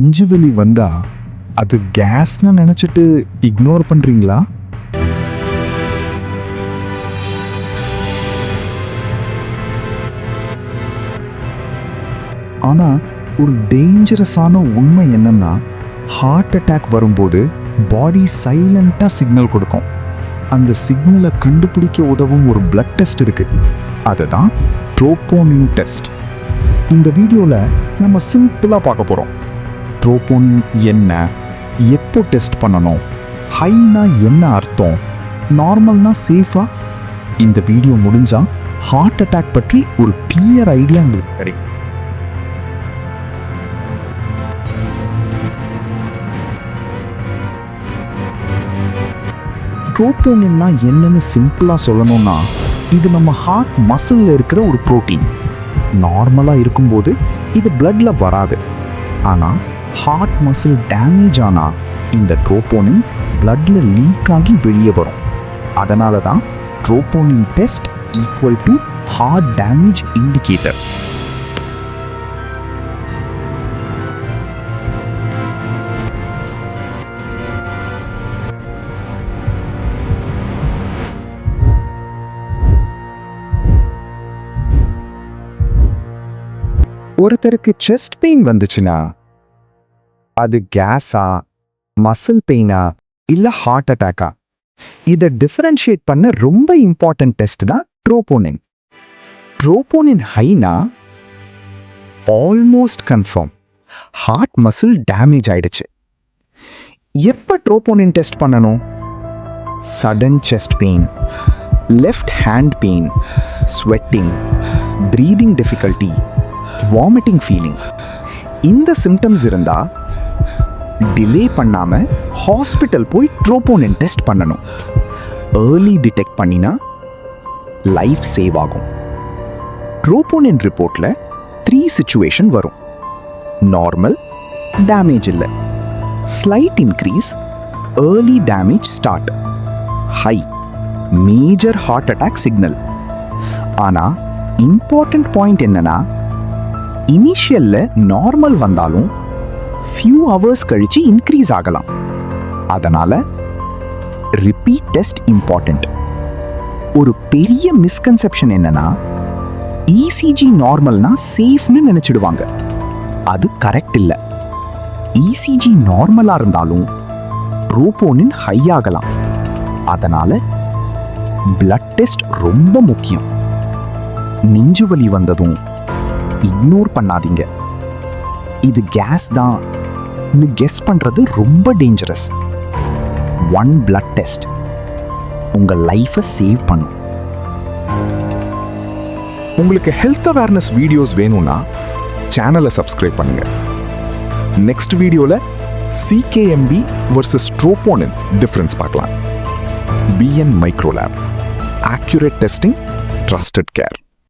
நெஞ்சுவலி வந்தா அது கேஸ்னு நினைச்சிட்டு இக்னோர் பண்றீங்களா? ஆனா ஒரு டேஞ்சரஸான உண்மை என்னன்னா, ஹார்ட் அட்டாக் வரும்போது பாடி சைலண்டா சிக்னல் கொடுக்கும். அந்த சிக்னலை கண்டுபிடிக்க உதவும் ஒரு பிளட் டெஸ்ட் இருக்கு. அதுதான் ட்ரோபோனின் டெஸ்ட். இந்த வீடியோல நம்ம சிம்பிளா பார்க்க போறோம். ட்ரோபோனின் என்ன, எப்போ டெஸ்ட் பண்ணணும், ஹைனா என்ன அர்த்தம், நார்மல்னா சேஃபா. இந்த வீடியோ முடிஞ்சா ஹார்ட் அட்டாக் பற்றி ஒரு கிளியர் ஐடியா உங்களுக்கு கிடைக்கும். ட்ரோபோனின்னா என்னன்னு சிம்பிளா சொல்லணும்னா, இது நம்ம ஹார்ட் மசில்ல இருக்கிற ஒரு புரோட்டீன். நார்மலா இருக்கும்போது இது பிளட்ல வராது. ஆனா ஹார்ட் மசில் டேமேஜ் ஆனா இந்த ட்ரோபோனின் பிளட்ல லீக் ஆகி வெளியே வரும். அதனால தான் ட்ரோபோனின் test equal to heart damage indicator. ஒருத்தருக்கு செஸ்ட் பெயின் வந்துச்சுன்னா அது கேஸா, மசில் பெயினா, இல்ல ஹார்ட் அட்டாக்கா, இதை டிஃபரன்ஷியேட் பண்ண ரொம்ப இம்பார்ட்டன்ட் டெஸ்ட் தான் ட்ரோபோனின். ட்ரோபோனின் ஹைனா almost confirm heart muscle damage ஆயிடுச்சு. எப்ப ட்ரோபோனின் டெஸ்ட் பண்ணணும்? Sudden chest pain, left hand pain, sweating, breathing difficulty, vomiting feeling, இந்த சிம்டம்ஸ் இருந்தா டிலே பண்ணாம ஹாஸ்பிட்டல் போய் ட்ரோபோனின் டெஸ்ட் பண்ணணும். ஏர்லி டிடெக்ட் பண்ணினா லைஃப் சேவ் ஆகும். ட்ரோபோனின் ரிப்போர்ட்ல 3 சிச்சுவேஷன் வரும். நார்மல், டேமேஜ் இல்லை, slight increase, early damage start, high, major heart attack signal. ஆனா இம்பார்ட்டன்ட் பாயிண்ட் என்னன்னா, இனிஷியல்ல நார்மல் வந்தாலும் ஃபியூ ஹவர்ஸ் கழிச்சு இன்க்ரீஸ் ஆகலாம். அதனால ரிப்பீட் டெஸ்ட் இம்பார்ட்டன்ட். ஒரு பெரிய மிஸ்கன்செப்ஷன் என்னன்னா, இசிஜி நார்மல்னா சேஃப்னு நினைச்சிடுவாங்க. அது கரெக்ட் இல்ல. இசிஜி நார்மலா இருந்தாலும் ட்ரோபோனின் ஹை ஆகலாம். அதனால பிளட் டெஸ்ட் ரொம்ப முக்கியம். நெஞ்சுவலி வந்ததும் இக்னோர் பண்ணாதீங்க. இது கேஸ் தான் கெஸ் பண்றது ரொம்ப டேஞ்சரஸ். ஒன் பிளட் டெஸ்ட் உங்க லைஃபை சேவ் பண்ணும். உங்களுக்கு ஹெல்த் அவேர்னஸ் வீடியோஸ் வேணும்னா சேனலை சப்ஸ்கிரைப் பண்ணுங்க. நெக்ஸ்ட் வீடியோல சிகேஎம்பி வர்சஸ் ட்ரோபோனின் டிஃபரன்ஸ் பார்க்கலாம். BN Microlab, accurate testing, trusted care.